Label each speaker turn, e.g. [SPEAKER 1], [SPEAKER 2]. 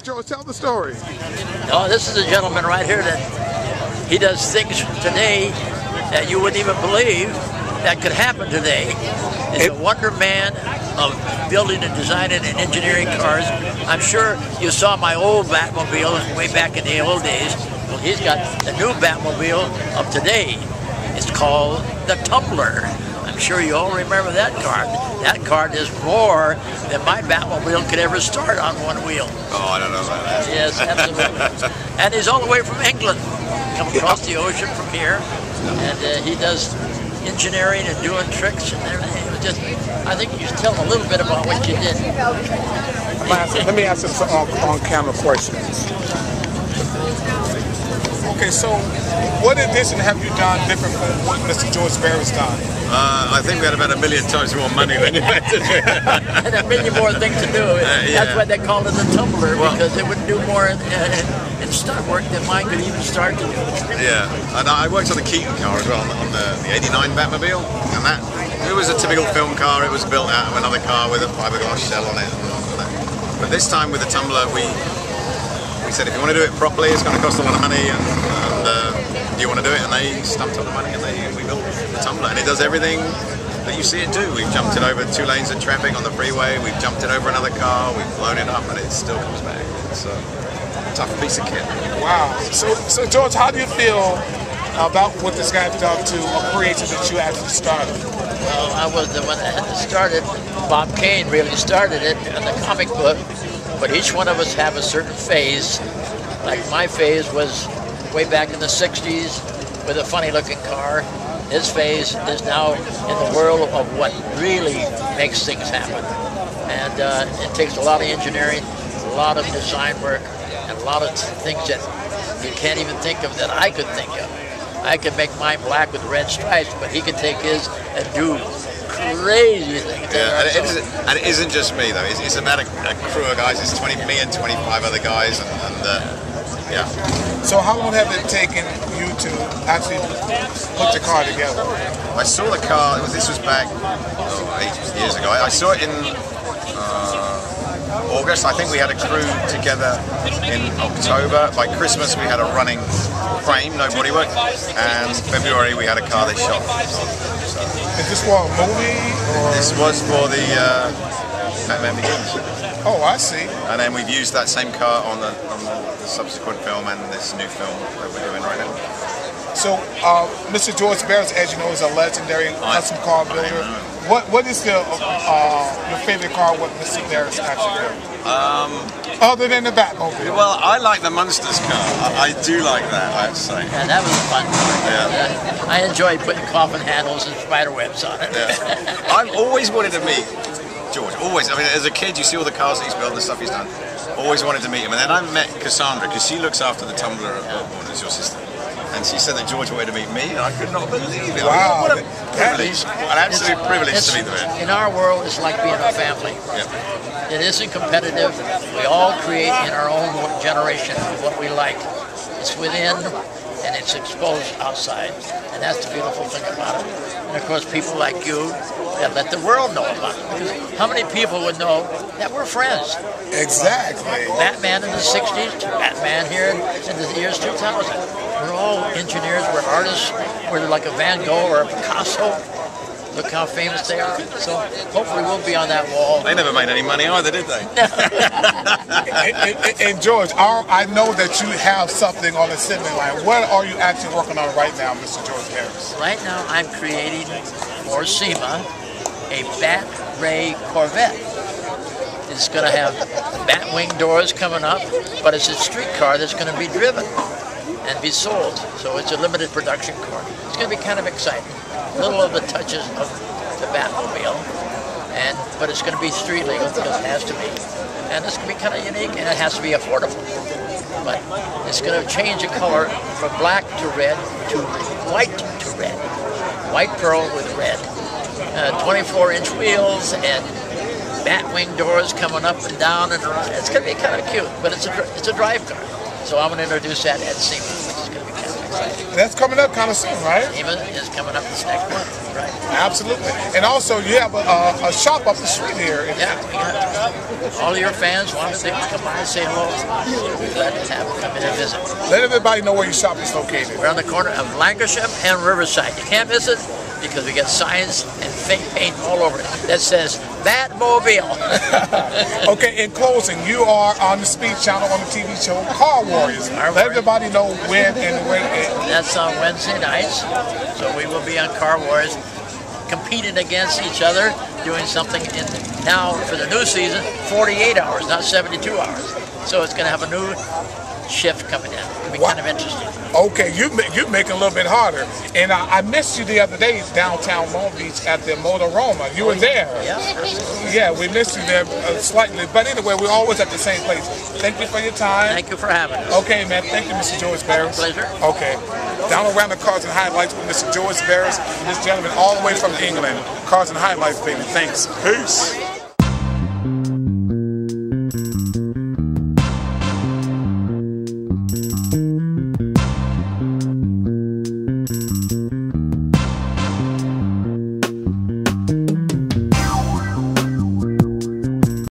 [SPEAKER 1] George, tell the story.
[SPEAKER 2] Oh, this is a gentleman right here that he does things today that you wouldn't even believe that could happen today. He's a wonder man of building and designing and engineering cars. I'm sure you saw my old Batmobile way back in the old days. Well, he's got the new Batmobile of today. It's called the Tumbler. I'm sure you all remember that car. That car does more than my Batmobile could ever start on one wheel.
[SPEAKER 3] Oh, I don't know about that.
[SPEAKER 2] Yes, absolutely. And he's all the way from England, come across the ocean from here, and he does engineering and doing tricks and everything. It was just, I think you should tell him a little bit about what you did.
[SPEAKER 1] Let me ask him some on-camera questions. Okay, so what addition have you done different from what Mr. George Barris done?
[SPEAKER 3] I think we had about 1 million times more money than you had to do.
[SPEAKER 2] And 1 million more things to do. That's why they called it the Tumbler, because it would do more in stunt work than mine could even start to do.
[SPEAKER 3] Yeah, and I worked on the Keaton car as well, on the 89 Batmobile, and that, it was a typical film car. It was built out of another car with a fiberglass shell on it. But this time with the Tumbler, we said if you want to do it properly, it's going to cost a lot of money, and do you want to do it? And they stumped up the money, and we built the Tumbler, and it does everything that you see it do. We've jumped it over 2 lanes of traffic on the freeway, we've jumped it over another car, we've blown it up, and it still comes back. It's a tough piece of kit.
[SPEAKER 1] Wow. So George, how do you feel about what this guy's done to a creation that you actually started?
[SPEAKER 2] Well, I was the one that had started. Bob Kane really started it in the comic book, but each one of us have a certain phase. Like my phase was way back in the 60s with a funny looking car. His phase is now in the world of what really makes things happen. And it takes a lot of engineering, a lot of design work, and a lot of things that you can't even think of that I could think of. I could make mine black with red stripes, but he could take his and do crazy things.
[SPEAKER 3] Yeah, and it isn't just me though. It's about a crew of guys. It's me and 25 other guys, and yeah.
[SPEAKER 1] So how long have it taken you to actually put the car together?
[SPEAKER 3] I saw the car. This was back 8 years ago. I saw it in August. I think we had a crew together in October. By Christmas we had a running frame, no bodywork, and February we had a car they shot. So,
[SPEAKER 1] is this for a movie? Or?
[SPEAKER 3] This was for the Batman Begins.
[SPEAKER 1] Oh, I see.
[SPEAKER 3] And then we've used that same car on the subsequent film and this new film that we're doing right now.
[SPEAKER 1] So, Mr. George Barris, as you know, is a legendary custom car builder. What is your favorite car? What Mr. Barris actually built? Other than the Batmobile.
[SPEAKER 3] Well, I like the Munsters car. I do like that, I have to say.
[SPEAKER 2] Yeah, that was fun.
[SPEAKER 3] Yeah.
[SPEAKER 2] I enjoyed putting coffin handles and spider webs on it.
[SPEAKER 3] Yeah. I've always wanted to meet George. Always. I mean, as a kid, you see all the cars that he's built and the stuff he's done. Always wanted to meet him. And then I met Cassandra, because she looks after the Tumbler at Osborne, as your sister. And she said that George wanted to meet me, and I could not believe it.
[SPEAKER 1] Wow.
[SPEAKER 3] What a privilege. An absolute privilege to meet the man.
[SPEAKER 2] In our world, it's like being a family.
[SPEAKER 3] Yeah.
[SPEAKER 2] It isn't competitive. We all create in our own generation what we like. It's within, and it's exposed outside. And that's the beautiful thing about it. And of course, people like you that let the world know about it. Because how many people would know that we're friends?
[SPEAKER 1] Exactly.
[SPEAKER 2] Batman in the 60s to Batman here in the years 2000. We're all engineers, we're artists, we're like a Van Gogh or a Picasso. Look how famous they are. So hopefully we'll be on that wall.
[SPEAKER 3] They never made any money either, did they?
[SPEAKER 1] And George, I know that you have something on the assembly line. What are you actually working on right now, Mr. George Barris?
[SPEAKER 2] Right now I'm creating for SEMA a Bat Ray Corvette. It's going to have Batwing doors coming up, but it's a street car that's going to be driven and be sold. So it's a limited production car. It's going to be kind of exciting. Little of the touches of the Batmobile, but it's going to be street legal because it has to be. And it's going to be kind of unique, and it has to be affordable. But it's going to change the color from black to red to white to red. White pearl with red. 24-inch wheels and Batwing doors coming up and down and around. It's going to be kind of cute, but it's a drive car. So I'm going to introduce that at SEMA, which is going to be kind of exciting. exciting.
[SPEAKER 1] That's coming up kind of soon, right?
[SPEAKER 2] SEMA is coming up this next month, right?
[SPEAKER 1] Absolutely. And also, you have a shop up the street here.
[SPEAKER 2] Yeah, we got all your fans wanted to come by and say hello. We're glad to have them come in and visit.
[SPEAKER 1] Let everybody know where your shop is located.
[SPEAKER 2] We're on the corner of Lancashire and Riverside. You can't miss it because we got signs and fake paint all over it that says Batmobile.
[SPEAKER 1] Okay, in closing, you are on the Speed Channel on the TV show Car Warriors. Let everybody know when and where.
[SPEAKER 2] That's on Wednesday nights. So we will be on Car Warriors, competing against each other, doing something in now for the new season, 48 hours, not 72 hours. So it's going to have a new shift coming in. It'll be kind of interesting.
[SPEAKER 1] Okay, you make it a little bit harder. And I missed you the other day downtown Long Beach at the Motoroma. You were there.
[SPEAKER 2] Yeah.
[SPEAKER 1] Yeah, we missed you there slightly. But anyway, we're always at the same place. Thank you for your time.
[SPEAKER 2] Thank you for having us.
[SPEAKER 1] Okay, man. Thank you, Mr. George Barris.
[SPEAKER 2] Pleasure.
[SPEAKER 1] Okay. Down around the Cars and Highlights with Mr. George Barris and this gentleman all the way from England. Cars and Highlights, baby. Thanks. Peace.